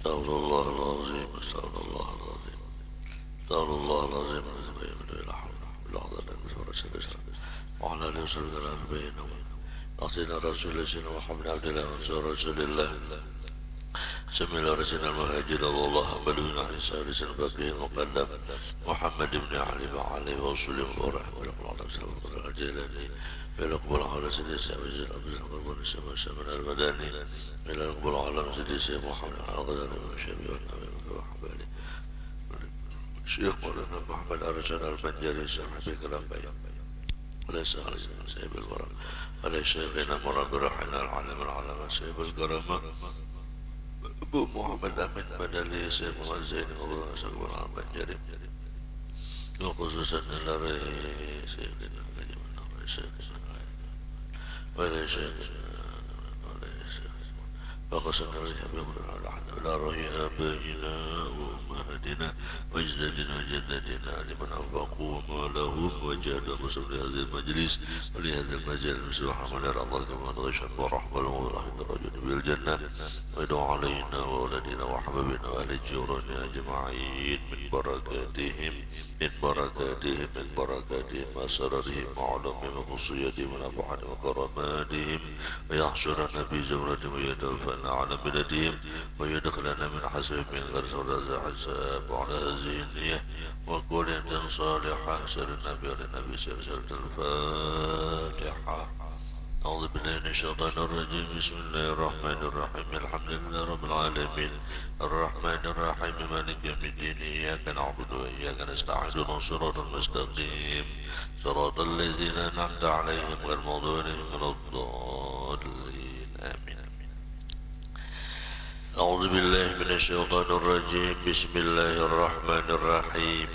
استغفر الله العظيم استغفر الله العظيم استغفر الله العظيم لا حول ولا قوة إلا بالله وعلى آله وصحبه الأربعين أعطينا رسول الله سيدنا محمد عبد الله ورسول رسول الله سمي الله رسول المهاجر الله بلوين عليه سيدنا الباقي المقدم محمد بن علي وعلي وسلم ورحمة الله وبركاته الجيلاني إلى قبول على سيدي سامي زين عبد القربان السماء سمن المداني إلى قبول على سيدي سيدي محمد على الغزالي والشبي والنبي وحبالي الشيخ مولانا محمد أرشد البنجري سامحي كلام بيان وليس على سيب الورى وليس شيخنا مربي رحنا العالم العالم سيب الكرامة أبو محمد أمين مدلي سيد محمد زين مغرنا سقبل البنجري وخصوصا لري شيخنا شيخنا ولا شيخنا فقصنا لا رأي آبائنا وأمهاتنا وأجدادنا وجداتنا لمن أنفقوا مالهم وجاهدوا بصبر هذا المجلس ولهذا المجال سبحان من يرى الله كما غشا ورحمة الله ورحمة الرجل بالجنة ويدعو علينا وأولادنا وحبابنا وأهل الجيران أجمعين من بركاتهم من بركاتهم أسرارهم وعلومهم وخصوصياتهم ونفحاتهم وكراماتهم ويحشرنا في زمرتهم ويتوفانا على بلدهم ويدخلنا من حسب من غير سورة حساب وعلى هذه النية وكل صالحة سرنا بالنبي سلسلة الفاتحة. أعوذ بالله من الشيطان الرجيم. بسم الله الرحمن الرحيم. الحمد لله رب العالمين الرحمن الرحيم مالك يوم الدين إياك نعبد وإياك نستعين صراط المستقيم صراط الذين أنعمت عليهم غير المغضوب عليهم ولا الضالين آمين. أعوذ بالله من الشيطان الرجيم. بسم الله الرحمن الرحيم.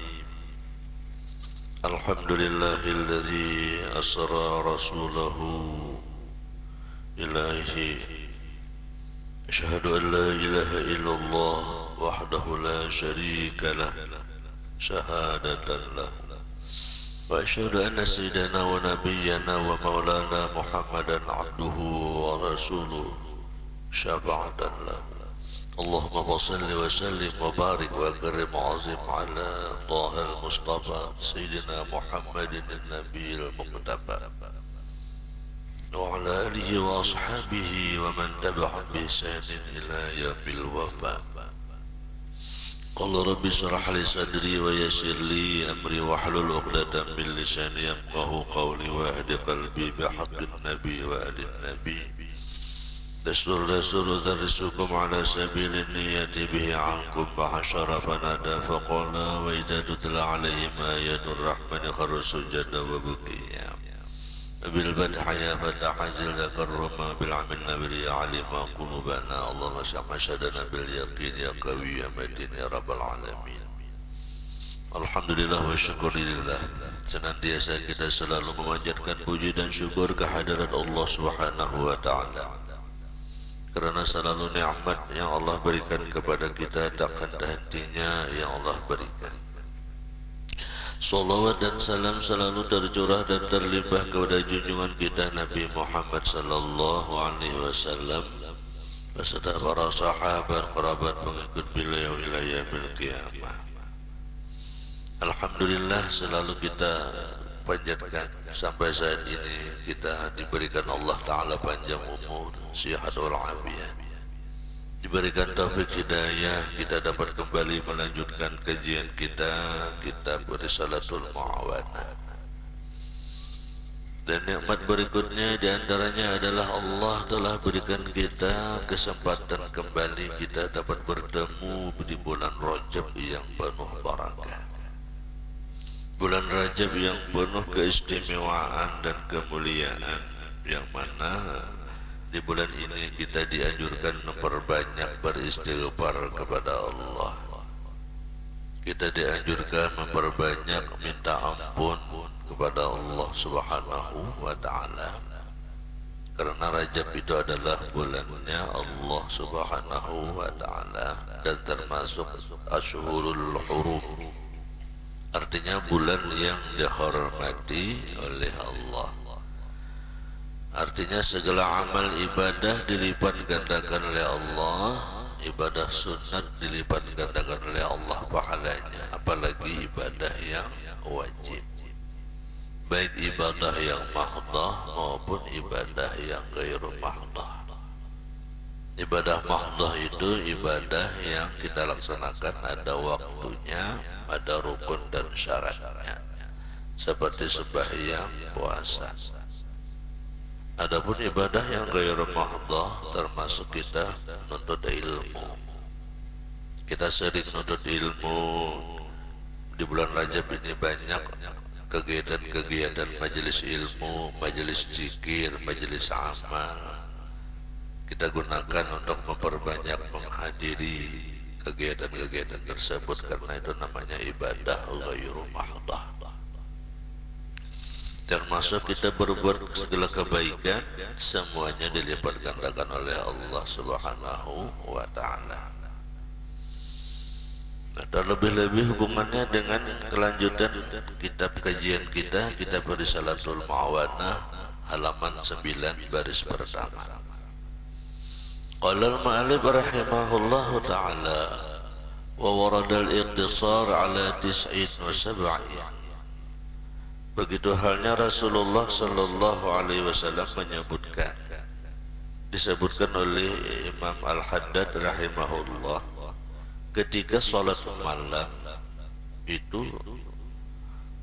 الحمد لله الذي أسرى رسوله إليه. أشهد أن لا إله إلا الله وحده لا شريك له شهادة له وأشهد أن سيدنا ونبينا ومولانا محمدا عبده ورسوله شفاعة له. اللهم صل وسلم وبارك وكرم وعظم على طه المصطفى سيدنا محمد النبي المقتفى وعلى آله وأصحابه ومن تبعهم بإحسان إلى يوم الوفاء. قال رب اشرح لي صدري ويسر لي أمري واحلل عقدة من لساني يفقهوا قولي واهد قلبي بحق النبي وآل النبي. دستور درسكم على سبيل النية به عنكم فحشر فنادى فقال وإذا تتلى عليهم آيات الرحمن خروا سجدا وبكيا بالبدح يا فتح زل كرما بالعم النبي علم قلوبنا. اللهم شهدنا باليقين يا قوي يا متين يا رب العالمين. Alhamdulillah wa syukurillah. Senantiasa kita selalu memanjatkan puji dan syukur kehadirat Allah Subhanahu wa ta'ala, karena selalu nikmat yang Allah berikan kepada kita tak henti-hentinya yang Allah berikan. Salawat dan salam selalu tercurah dan terlimpah kepada junjungan kita Nabi Muhammad sallallahu alaihi wasallam beserta para sahabat, kerabat, pengikut beliau ila yaumil qiyamah. Alhamdulillah selalu kita panjatkan sampai saat ini kita diberikan Allah Ta'ala panjang umur, sihat wal afiyah, diberikan taufik hidayah, kita dapat kembali melanjutkan kajian kita kitab Risalatul Mu'awanah. Dan nikmat berikutnya diantaranya adalah Allah telah berikan kita kesempatan kembali kita dapat bertemu di bulan Rajab yang penuh barakah, bulan Rajab yang penuh keistimewaan dan kemuliaan, yang mana di bulan ini kita dianjurkan memperbanyak beristighfar kepada Allah. Kita dianjurkan memperbanyak minta ampun kepada Allah Subhanahu wa ta'ala, karena Rajab itu adalah bulannya Allah Subhanahu wa ta'ala dan termasuk Ashhurul Hurum, artinya bulan yang dihormati oleh Allah. Artinya segala amal ibadah dilipat gandakan oleh Allah ibadah sunat dilipat gandakan oleh Allah pahalanya, apalagi ibadah yang wajib, baik ibadah yang mahdah maupun ibadah yang ghairu mahdah. Ibadah mahdah itu ibadah yang kita laksanakan ada waktunya, ada rukun dan syaratnya, seperti sembahyang, puasa. Adapun ibadah yang ghairu mahdah termasuk kita menuntut ilmu. Kita sering menuntut ilmu. Di bulan Rajab ini banyak kegiatan-kegiatan majelis ilmu, majelis zikir, majelis amal. Kita gunakan untuk memperbanyak menghadiri kegiatan-kegiatan tersebut karena itu namanya ibadah ghairu mahdah. Termasuk kita berbuat segala kebaikan, semuanya dilipat gandakan oleh Allah Subhanahu wa ta'ala. Terlebih-lebih hubungannya dengan kelanjutan kitab kajian kita, kitab Risalatul Mu'awanah halaman 9 baris pertama. Qala al-ma'alif rahimahullahu ta'ala wa warada al-iqtisar ala 79. Begitu halnya Rasulullah sallallahu alaihi wasallam menyebutkan, disebutkan oleh Imam Al-Haddad rahimahullah, ketika salat malam itu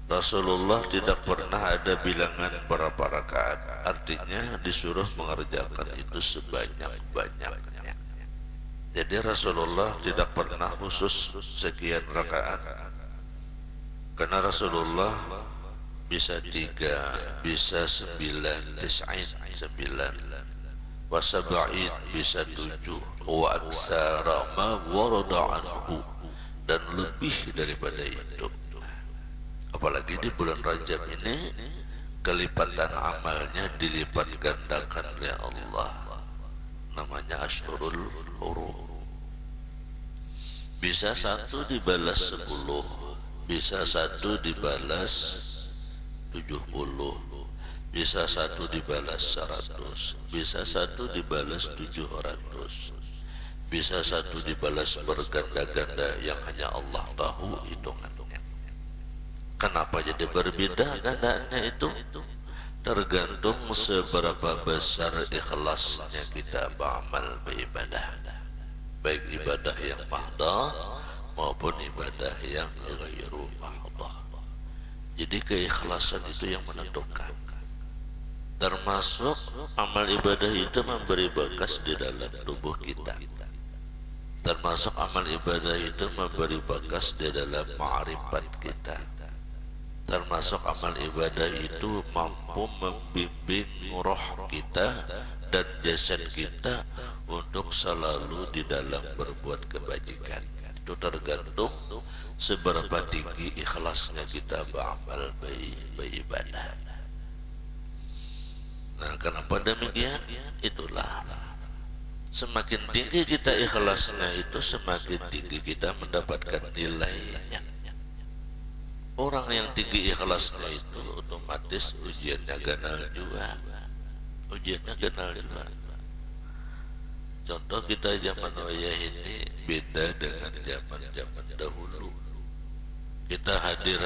Rasulullah tidak pernah ada bilangan berapa rakaat, artinya disuruh mengerjakan itu sebanyak-banyaknya. Jadi Rasulullah tidak pernah khusus sekian rakaat, karena Rasulullah bisa 3, bisa 9, 9 wa sab'in, bisa 7 wa aksara ma warada anhu, dan lebih daripada itu. Apalagi di bulan Rajab ini kelipatan amalnya dilipat gandakan oleh Allah, namanya Ashurul Hurum. Bisa 1 dibalas 10, bisa 1 dibalas 70, bisa 1 dibalas 100, bisa 1 dibalas 700, bisa 1 dibalas berganda-ganda yang hanya Allah tahu hitungannya. Kenapa jadi berbeda gandaannya itu? Tergantung seberapa besar ikhlasnya kita beramal beribadah, baik ibadah yang mahdah maupun ibadah yang ghairu mahdah. Jadi keikhlasan itu yang menentukan. Termasuk amal ibadah itu memberi bekas di dalam tubuh kita. Termasuk amal ibadah itu memberi bekas di dalam ma'rifat kita. Termasuk amal ibadah itu mampu membimbing roh kita dan jasad kita untuk selalu di dalam berbuat kebajikan. Itu tergantung seberapa tinggi ikhlasnya kita beramal beribadah. Nah, kenapa demikian? Itulah, semakin tinggi kita ikhlasnya itu, semakin tinggi kita mendapatkan nilainya. Orang yang tinggi ikhlasnya itu otomatis ujiannya ganal juga. Contoh kita zaman wayah ini beda dengan zaman dahulu. Kita hadir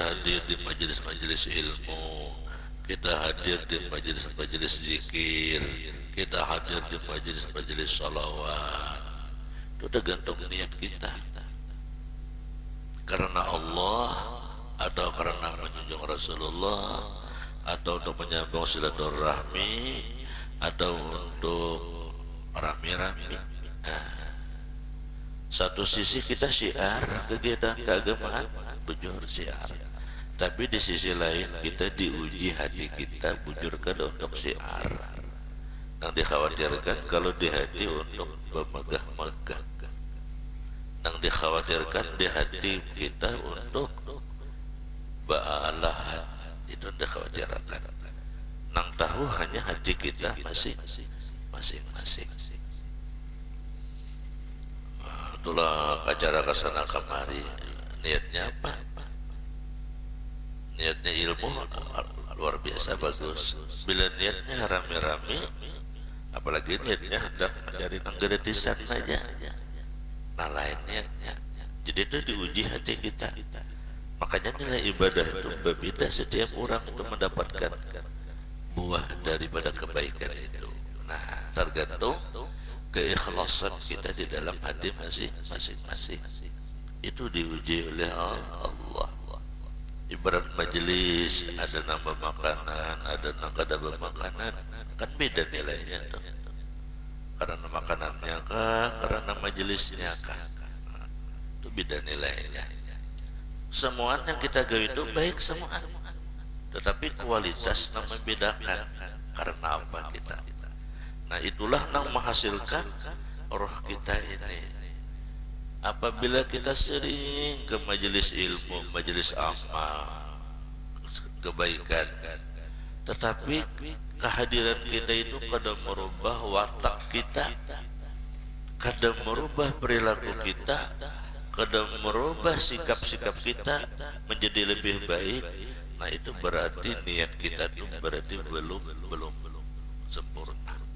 di majelis-majelis ilmu, kita hadir di majelis-majelis zikir, kita hadir di majelis-majelis salawat. Itu tergantung niat kita. Karena Allah, atau karena menjunjung Rasulullah, atau untuk menyambung silaturahmi, atau untuk rame-rame. Satu sisi kita syiar kegiatan keagamaan, bujur syiar, tapi di sisi lain kita diuji hati kita bujurkan untuk syiar. Yang dikhawatirkan kalau di hati untuk memegah-megah, yang dikhawatirkan di hati kita untuk ba'alahan, itu dikhawatirkan. Nang tahu hanya hati kita masing-masing. Itulah acara kesana kemari. Niatnya apa? Niatnya ilmu luar biasa bagus. Bila niatnya rame-rame, apalagi niatnya hendak mencari gratisan aja, Nah lainnya, jadi itu diuji hati kita. Makanya nilai ibadah itu berbeda, setiap orang itu mendapatkan buah daripada kebaikan itu. Nah tergantung keikhlasan kita di dalam hati masing-masing. Itu diuji oleh Allah. Ibarat majelis, ada nambah makanan, ada nambah makanan, kan beda nilainya tuh. Karena makanannya kah, karena majelisnya kah, itu beda nilainya. Semua yang kita gawe itu baik semua, tetapi kualitas yang membedakan. Karena apa kita? Nah itulah yang menghasilkan roh kita ini. Apabila kita sering ke majelis ilmu, majelis amal, kebaikan, tetapi kehadiran kita itu kadang merubah watak kita, kadang merubah perilaku kita, kadang merubah sikap-sikap kita menjadi lebih baik. Nah itu berarti niat kita itu berarti belum sempurna.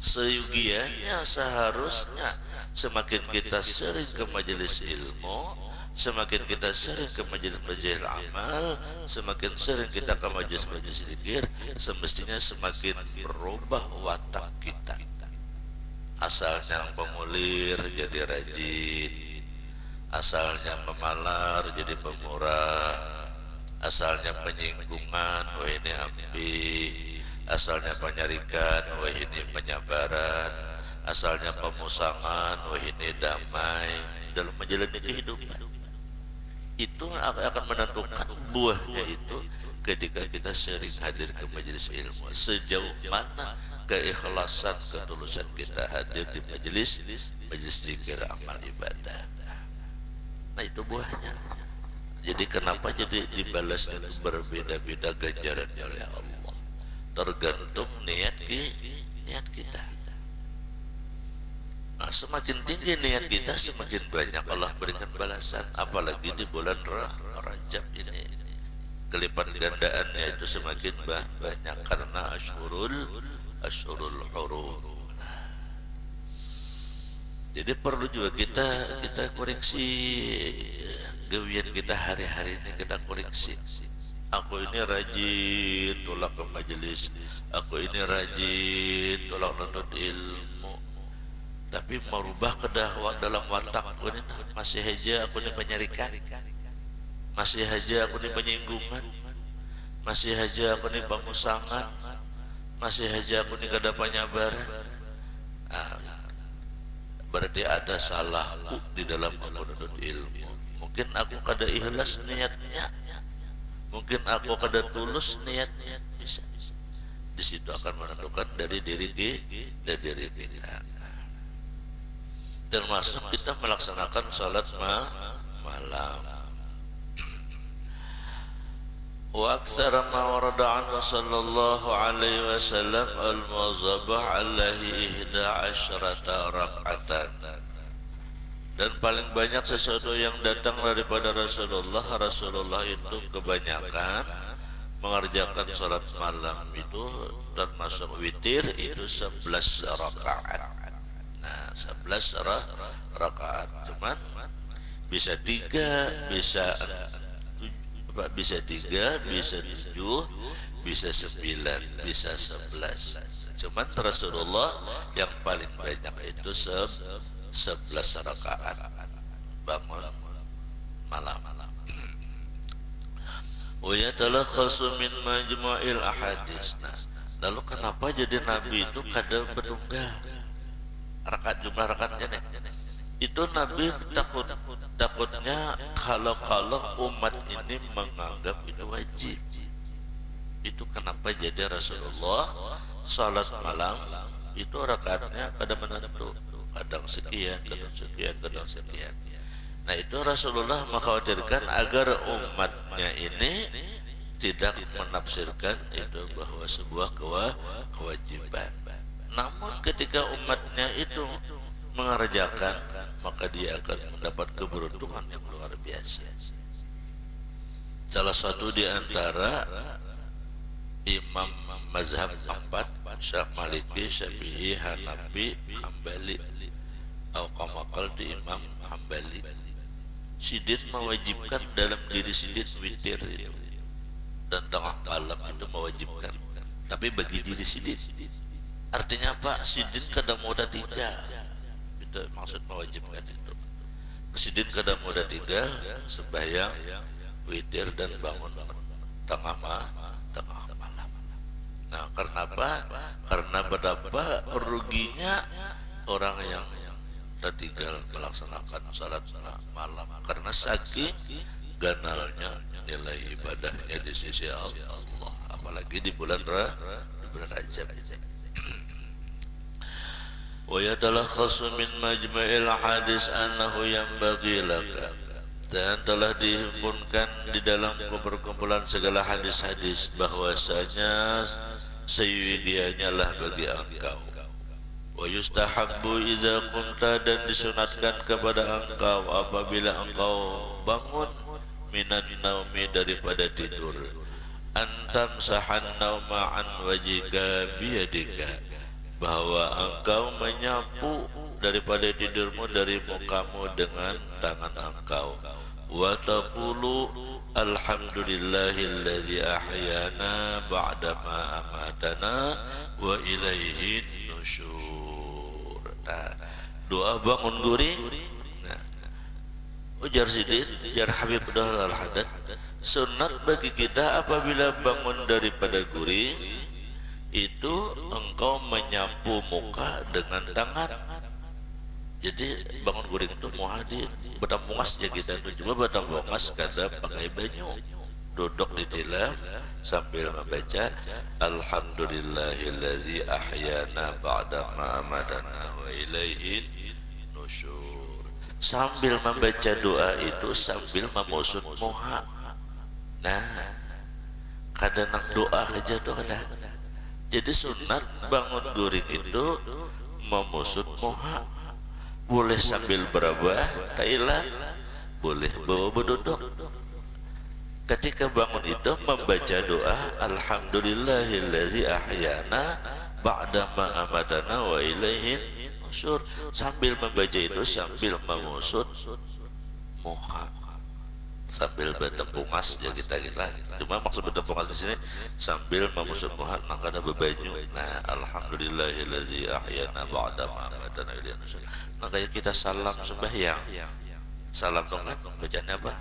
Seyugianya seharusnya semakin kita sering ke majelis ilmu, semakin kita sering ke majelis amal, semakin sering kita ke majelis zikir, semestinya semakin berubah watak kita. Asalnya pemulir jadi rajin, asalnya pemalar jadi pemurah, asalnya penyinggungan, wah ini ambi, asalnya penyarikan, wah ini penyabaran, asalnya pemusangan, wah ini damai dalam menjalani kehidupan. Itu akan menentukan buahnya itu ketika kita sering hadir ke majelis ilmu. Sejauh mana keikhlasan, ketulusan kita hadir di majelis zikir, amal ibadah. Nah itu buahnya. Jadi kenapa jadi dibalasnya berbeda-beda ganjarannya oleh Allah? Tergantung niat kita. Nah, semakin tinggi niat kita, semakin banyak Allah berikan balasan. Apalagi di bulan Rajab ini, kelipat gandaannya itu semakin banyak karena Ashurul Hurum. Jadi perlu juga kita koreksi gawian kita hari-hari ini, kita koreksi. Aku ini rajin tolak ke majelis, aku ini rajin tolak nuntut ilmu, tapi merubah kedahwat dalam watakku ini masih aja aku ini penyarikan, masih aja aku ini penyinggungan, masih aja aku ini pemusangan, masih aja aku ini kada penyabaran. Berarti ada salahku di dalam menuntut ilmu. Mungkin aku kada ikhlas niatnya, mungkin aku kada tulus niatnya, bisa. Di situ akan menentukan dari diri kita. Termasuk kita melaksanakan salat malam. Wa aktsara ma warada anhu sallallahu alaihi wasallam al-muwazabah alaihi 11 rak'atan. Dan paling banyak sesuatu yang datang daripada Rasulullah itu kebanyakan mengerjakan salat malam itu, termasuk witir itu 11 rakaat. Nah 11 rakaat, cuman bisa 3, bisa 3, bisa 7, bisa 9, bisa 11. Cuman Rasulullah yang paling banyak itu 11 rakaat bangun malam. Wa yatalakhasu min majmu'il ahadits. Nah, lalu kenapa jadi Nabi itu kadang bertunggal rakaat, jumlah rakaatnya nih? Itu Nabi takutnya kalau umat ini menganggap itu wajib. Itu kenapa jadi Rasulullah salat malam itu rakaatnya kadang menentu, kadang sekian, kadang sekian. Nah itu Rasulullah mengkhawatirkan agar umatnya ini tidak menafsirkan itu bahwa sebuah kewajiban. Namun ketika umatnya itu mengerjakan, maka dia akan mendapat keberuntungan yang luar biasa. Salah satu di antara imam mazhab 4, Maliki, Syafi'i, Hanafi, Hambali, Au kamakal di Imam Hambali. Sidin mewajibkan dalam diri sidin witir itu. Dan tengah malam itu mewajibkan. Tapi bagi diri sidin. Artinya apa? Sidin kadang muda tinggal. Itu maksud mewajibkan itu. Sidin kadang muda tinggal sembahyang witir dan bangun tengah malam. Nah, karena apa? Karena betapa ruginya orang yang tertinggal melaksanakan salat malam, karena saking ganalnya nilai ibadahnya di sisi Allah, apalagi di bulan Rajab. Wa yatalakhasu min majma'il hadis annahu yanbaghi laka, dan telah dihimpunkan di dalam kumpulan segala hadis-hadis bahwasanya seyogianya lah bagi engkau. Wa yustahabbu idza qumta, dan disunatkan kepada engkau apabila engkau bangun minan naumi daripada tidur, antam sahan nauma an wajika biyadika, bahwa engkau menyapu daripada tidurmu dari mukamu dengan tangan engkau. Wa taqulu alhamdulillahilladzi ahyana ba'dama amatana wa ilaihi nusyur. Nah, doa bangun guring. Nah, ujar Sidin, ujar Habib Dahlan al-Haddad, sunat bagi kita apabila bangun daripada guring itu engkau menyapu muka dengan tangan. Jadi bangun guring itu mau hadir batang bungas aja kita itu, cuma batang bungas kada pakai banyu, duduk di dalam sambil membaca alhamdulillahilladzi ahyana ba'da ma amatana wa ilaihi nusyur. Sambil membaca doa itu sambil memusut muha. Nah, kada nak doa aja tuh kada. Jadi sunat bangun guring itu memusut muha. Boleh sambil berabah, Thailand, boleh bawa berduduk. Ketika bangun itu membaca doa alhamdulillahilladzi ahyana ba'da ma amatana wa ilaihi nusyur. Sambil membaca itu sambil memusut muha, sambil bertempungas ya kita. Cuma maksud bertempungas di sini sambil memusut muha, maka ada bebanyu. Nah, alhamdulillahilladzi ahyana ba'da ma amatana wa ilaihi nusyur. Maka kita salam sembahyang. Salam dong kan, bacanya apa?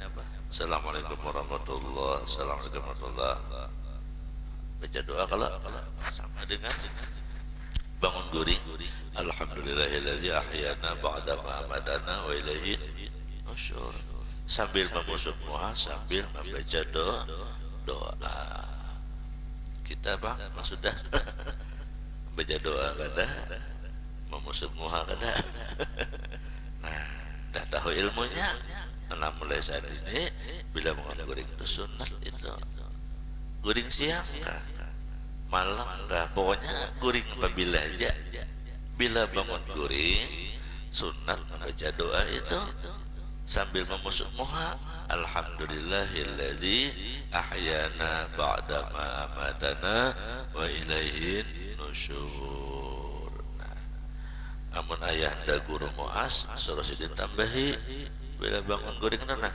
Assalamualaikum warahmatullahi wabarakatuh. Assalamualaikum warahmatullahi wabarakatuh. Baca doa kalau sama dengan bangun guring. Alhamdulillahilladzi ahyana ba'da ma amatana wa ilaihi nusyur. Sambil memusuk muha, sambil membaca doa. Kita bang, sudah baca doa kada, memusuk muha kada. Nah, dah tahu ilmunya. Nah, mulai saat ini bila bangun guring itu sunat itu. Guring siang kah? Malam kah? Pokoknya guring apabila aja. Bila bangun guring sunat membaca doa itu sambil memusuk muha. Alhamdulillahilladzi ahyana ba'da ma amatana wa ilaihi nusyur. Amun ayahanda guru Mu'az suruh Sidin tambahi bila bangun guring nana,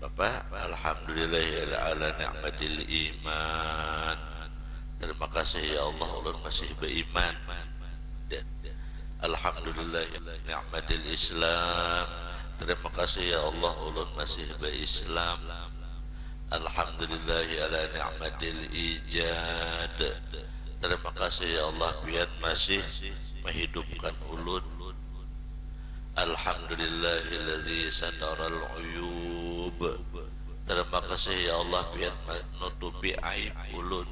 Bapak, alhamdulillahil ala ni'matil iman. Terima kasih ya Allah, ulun masih beriman. Dan alhamdulillahil ni'matil Islam. Terima kasih ya Allah, ulun masih berislam. Alhamdulillahi ala ni'matil ijad. Terima kasih ya Allah, pian masih menghidupkan ulun. Alhamdulillahilladzi sataral uyub. Terima kasih ya Allah pian menutupi aib ulun.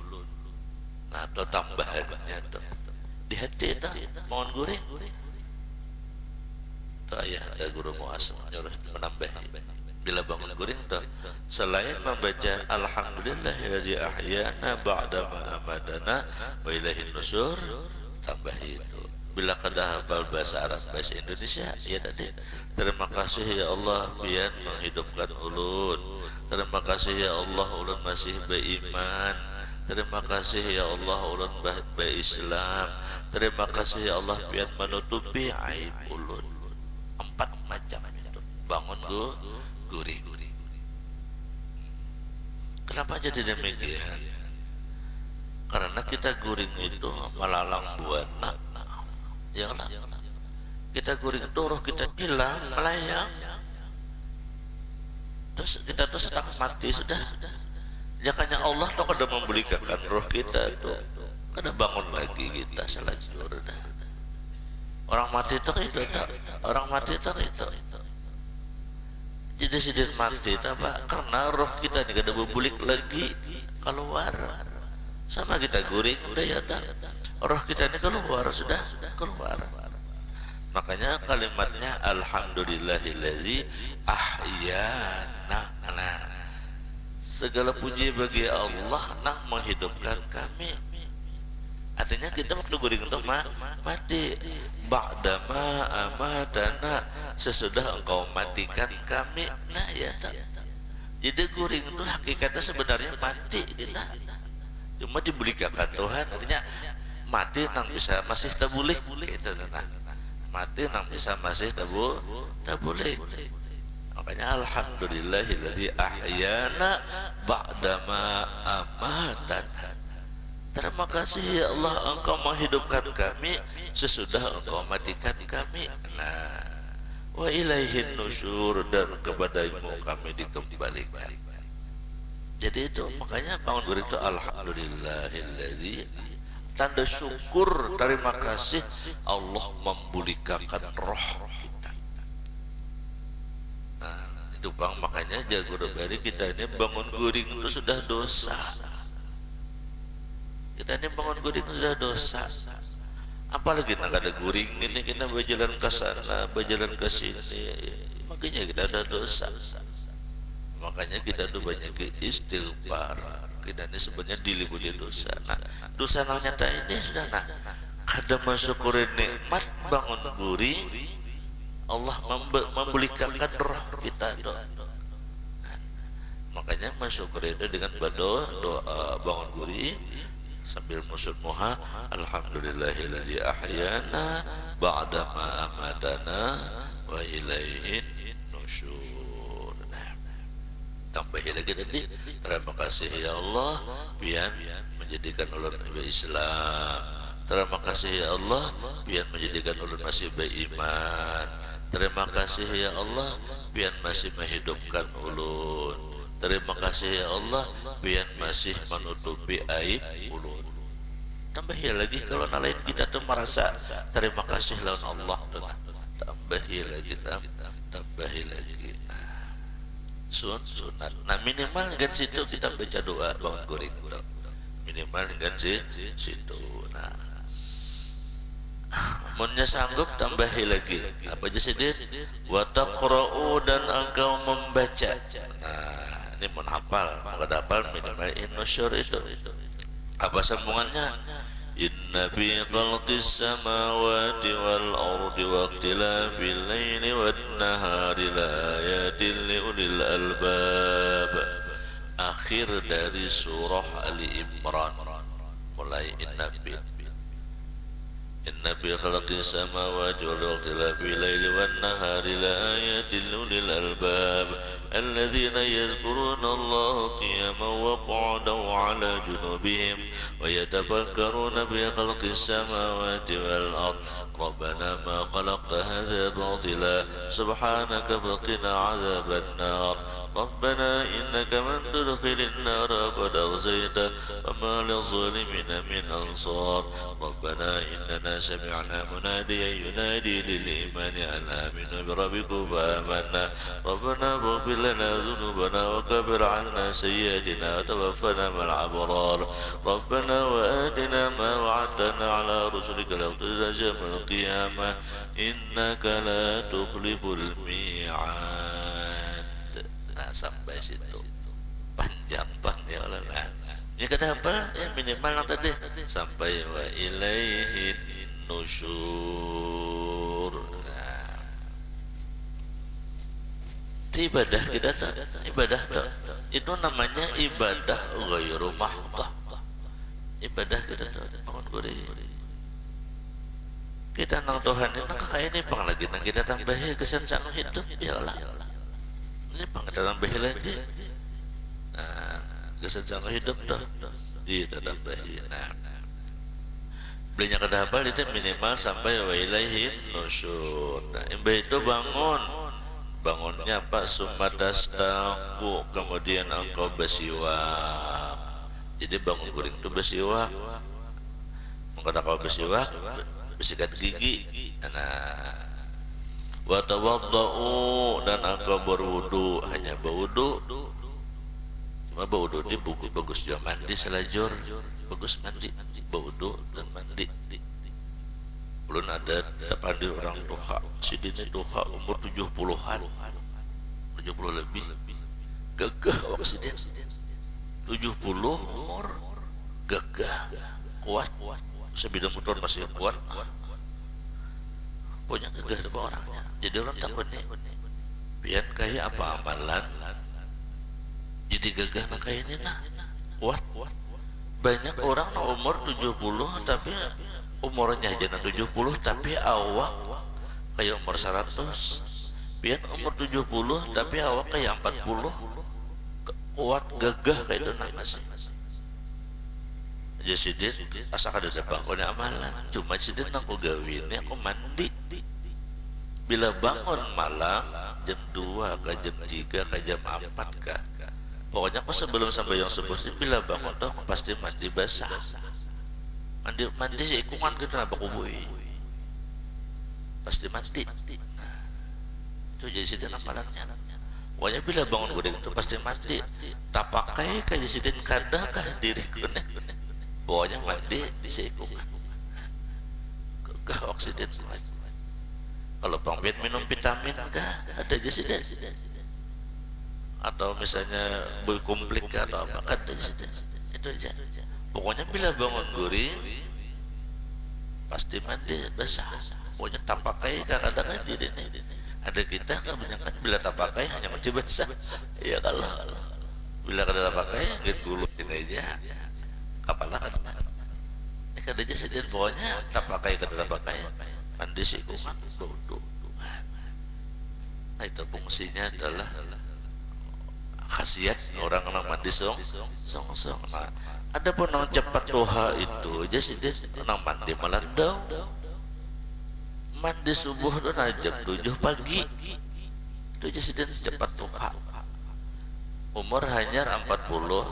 Nah, itu tambahannya tuh di hati dah mohon guring. Tuh ayah ada guru Mu'az harus menambah bila bangun guring tuh selain membaca alhamdulillahilladzi ahyana ba'da ma amatana wa ilaihi nusyur, tambah itu. Bila kada hafal bahasa Arab bahasa Indonesia ya tadi terima kasih ya Allah pian menghidupkan ulun. Terima kasih ya Allah ulun masih beriman. Terima kasih ya Allah ulun berislam. Terima kasih ya Allah pian menutupi aib ulun. guring. Kenapa jadi demikian? Karena kita guring itu melalang buana, ya lah. Kita guring itu roh kita hilang, melayang. Terus kita tuh sedang mati sudah. Jangannya Allah tuh kada membelikan roh kita itu, kada bangun lagi kita selajur dah. Orang mati itu itu, orang mati itu itu. Jadi sidin mati apa? Karena roh kita ini kada berbulik lagi keluar. Sama kita guring udah ya dah. Roh kita ini keluar sudah keluar. Makanya kalimatnya alhamdulillahillazi ahyana. Nah, segala puji bagi Allah nak menghidupkan kami. Artinya kita waktu guring itu mati. Ba'dama amatana, sesudah engkau matikan kami. Nah ya tak. Jadi guring itu hakikatnya sebenarnya mati kita. Cuma diberikan Tuhan. Artinya mati nang bisa masih tak boleh. Gitu nah. Mati nang bisa masih tak boleh. Makanya alhamdulillahilladzi ahyana ba'dama amatana. Terima kasih ya Allah, engkau menghidupkan kami sesudah engkau matikan kami. Nah, wa ilaihin nusyur, dan kepadamu kami dikembalikan. Jadi itu makanya bangun guring itu alhamdulillahilladzi, tanda syukur, terima kasih Allah membulikan roh kita. Nah, itu bang, makanya jago bari kita ini bangun guring itu sudah dosa. Kita ini bangun guring sudah dosa. Apalagi nak ada guring ini kita berjalan ke sana, berjalan ke sini, makanya kita ada dosa. Makanya kita tuh banyak istighfar. Kita ini sebenarnya diliputi dosa. Nah, dosa nyata ini sudah nak kada mensyukuri nikmat bangun guring, Allah membelikan roh kita doa. Makanya mensyukuri itu dengan doa bangun guring sambil musud muha, alhamdulillahilladzi ahyana ba'da ma amatana wa ilaihin nusyur. Tambahin lagi tadi, terima kasih ya Allah pian menjadikan ulun Islam. Terima kasih ya Allah pian menjadikan ulun masih beriman. Terima kasih ya Allah pian masih menghidupkan ulun. Terima kasih ya Allah pian masih menutupi aib ulun. Tambahin lagi kalau nalain kita tuh merasa terima kasih lawan Allah. Tambahin lagi, tambahin lagi. Sunat. Nah minimal kan situ kita baca doa bangun guring. Minimal kan situ. Nah, munnya sanggup tambahi lagi. Apa aja sedih? Wa taqra'u, dan engkau membaca. Nah, ini mun hafal, maka hafal minimal nusyur itu. Apa sambungannya? Inna fi khalqis samawati wal ardi wa ikhtilafil laili wan nahari la ayatin li ulil albab. Akhir dari surah Ali Imran, mulai inna fi khalqis samawati wal ikhtilafil laili wan nahari la ayatin li ulil albab الذين يذكرون الله قياما وقعودا وعلى جنوبهم ويتفكرون في خلق السماوات والأرض ربنا ما خلقت هذا باطلا سبحانك فقنا عذاب النار ربنا إنك من تدخل النار فقد أخزيته وما للظالمين من أنصار ربنا إننا سمعنا مناديا ينادي للإيمان أن آمنوا بربكم فآمنا ربنا فاغفر لنا ذنوبنا وكفر عنا سيئاتنا وتوفنا مع الأبرار ربنا وآتنا ما وعدتنا على رسلك لا تخزنا يوم القيامة إنك لا تخلف الميعاد. Nah, sampai situ panjang ya Allah. Ya kenapa? Ya minimal yang tadi sampai wa ilaihin nusyur. Nah, ibadah kita tak, ibadah tak. Itu namanya ibadah ghairu mahdah. Ibadah kita tak bangun guring. Kita nang Tuhan ini kayak ini pang lagi nang kita tambahi kesan sanu hidup ya Allah. ini pangkatan tambah lagi. Nah, kesenjangan hidup dah ditambahin. Nah, belinya kada hafal itu minimal sampai wa ilaihin nusyur. Nah, imba itu bangunnya apa? Sumatastaku, kemudian engkau bersiwak. Jadi bangun guring itu bersiwak. Mengkata kau bersiwak, bersikat gigi. Nah, wa tawaddau, dan engkau berwudu. Hanya berwudu. Cuma berwudu di buku bagus juga mandi selajur. Bagus mandi, berwudu dan mandi. Belum ada terpandir orang tua, sidin tua umur 70-an, 70 lebih, gagah orang sidin, 70 umur, gagah, kuat, sebidang motor masih kuat, punya gagah depan orangnya. Jadi orang takut nih, pian kaya apa amalan, jadi gagah nak kaya ini nah, kuat. Banyak orang umur 70 tapi umurnya aja 70 tapi awak kayak umur 100. Pian umur 70 tapi awak kayak 40, kuat gagah kayak itu nah masih. Jadi sidin asa kada bangun amalan, cuma sidin aku gawinnya aku mandi. Bila bangun malam jam 2 ke jam 3 ke jam 4 kah, pokoknya aku sebelum sampai yang subuh sih bila bangun tuh aku pasti mandi basah. Mandi sih ikungan gitu napa kubui. Pasti mandi. Nah, itu jadi sidin amalannya. Pokoknya bila bangun gudeg itu pasti mandi. Tak pakai kayak sidin kada kah diriku nih. Pokoknya mandi di ikungan. Gak oksiden. Kalau pangpian minum vitamin kah ada aja sidin. Atau misalnya boy komplit atau apa kan itu aja. Pokoknya bila bangun guring pasti mandi basah. Pokoknya tak pakai kadang-kadang diri ini. Ada kita kebanyakan bila tak pakai hanya mandi basah. Ya kalau bila kada tak pakai gitu gulutin aja. Kapalah kan. Ini kada aja sedih. Pokoknya tak pakai kada tak pakai mandi sih kuman bodoh. Nah itu fungsinya adalah khasiat orang mandi song. Nah, ada pun orang cepat doha itu aja sih dia orang mandi melandau. Mandi subuh itu jam 7 pagi. Itu aja sih dia cepat doha. Umur hanya 40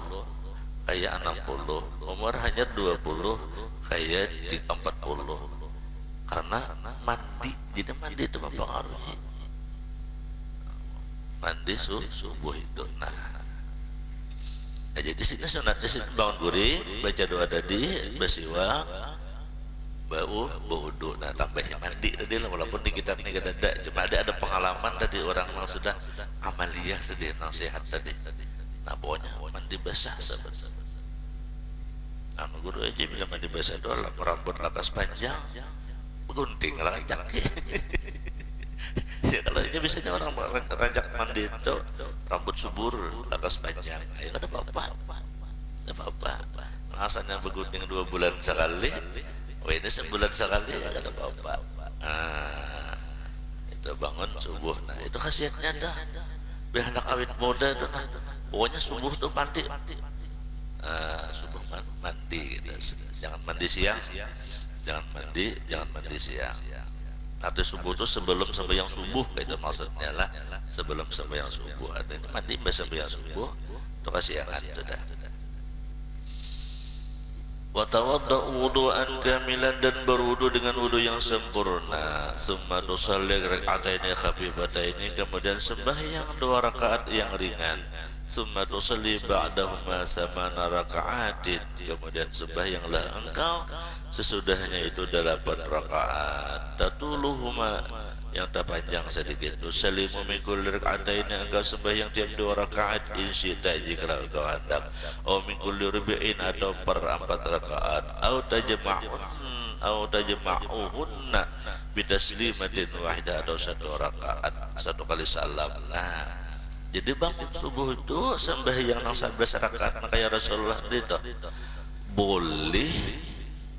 kayak 60. Umur hanya 20 kayak 40. Karena mandi, jadi mandi itu mempengaruhi. Mandi subuh itu. Nah, jadi sini sunatnya sini bangun guring, baca doa tadi, bersiwak, bau wudu. Nah tambahnya mandi tadi lah, walaupun di kitab ini kada ada, cuma ada pengalaman tadi orang yang sudah amaliyah tadi, nasihat tadi. Nah pokoknya mandi basah sahabat. Nah guru aja bilang mandi basah itu rambut lakas panjang, gunting lah jaki. Ya kalau ini biasanya orang rancak mandi itu rambut subur, lakas panjang, ayo ada apa-apa. Rasanya begunting 2 bulan sekali, oh ini sebulan sekali ada apa-apa. Nah, itu bangun subuh. Nah itu khasiatnya dah. Biar anak awet muda itu nah, pokoknya subuh tuh mandi. Subuh mandi gitu. Jangan mandi siang, jangan mandi siang. Arti subuh itu sebelum sembahyang subuh, itu maksudnya lah sebelum sembahyang subuh. Ada ini mandi mbak sembahyang subuh itu kasihangan sudah. Wa tawaddau wudu'an kamilan, dan berwudu dengan wudu yang sempurna. Summa tusalli rak'ataini khafifataini, kemudian sembahyang 2 rakaat yang ringan. Summa tusalli ba'dahuma 8 raka'atin, kemudian sembahyanglah engkau sesudahnya itu 8 rakaat. Tatuluhuma, yang terpanjang sedikit. Tusallimu min kulli raka'ataini, engkau sembahyang tiap 2 rakaat insyita jika engkau hendak. Au min kulli rubi'in, atau per 4 rakaat. Au tajma'uhunna bitaslimatin wahidah, atau 1 rakaat 1 kali salam. Nah, jadi bangun subuh itu sembahyang 11 rakaat kayak Rasulullah itu boleh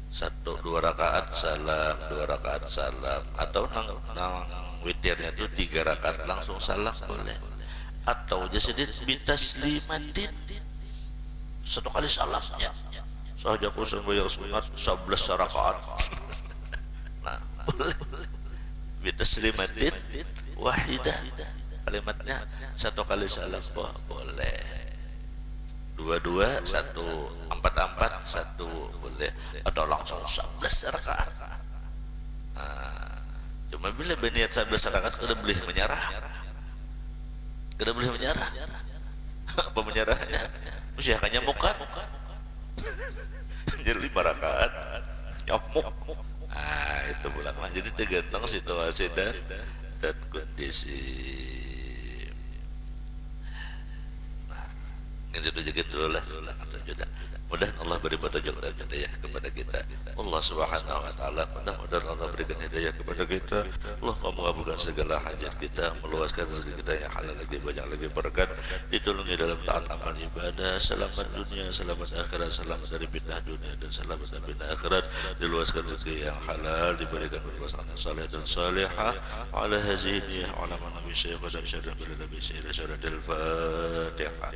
1-2 rakaat salam, 2 rakaat salam, atau nang witirnya itu 3 rakaat langsung salam boleh. atau jasadin bitaslimatin, satu kali salamnya sahaja aku sembahyang sunat 11 rakaat. Nah, boleh bitaslimatin wahidah, kalimatnya satu kali salam boleh, dua satu, empat satu boleh, atau langsung 11 rakaat. Nah, cuma bila berniat 11 rakaat kena boleh menyerah, apa menyerahnya? Usiakannya mukan jadi 5 rakaat nyamuk. Ah, itu pulang lah. Jadi tergantung situasi dan kondisi. Nah, ini sudah jaga dulu lah. Mudah Allah beri petunjuk dan hidayah kepada kita. Allah Subhanahu wa taala, mudah-mudahan Allah berikan hidayah kepada kita. Allah mengabulkan segala hajat kita, meluaskan rezeki kita yang halal lagi banyak lagi berkat, ditolongi dalam taat amal ibadah, selamat dunia, selamat akhirat, selamat dari fitnah dunia dan selamat dari fitnah akhirat, diluaskan rezeki yang halal, diberikan kekuasaan yang saleh dan salihah. Ala hazihi ala man nabi syekh wa syarah bil nabi syekh syarah al-Fatihah.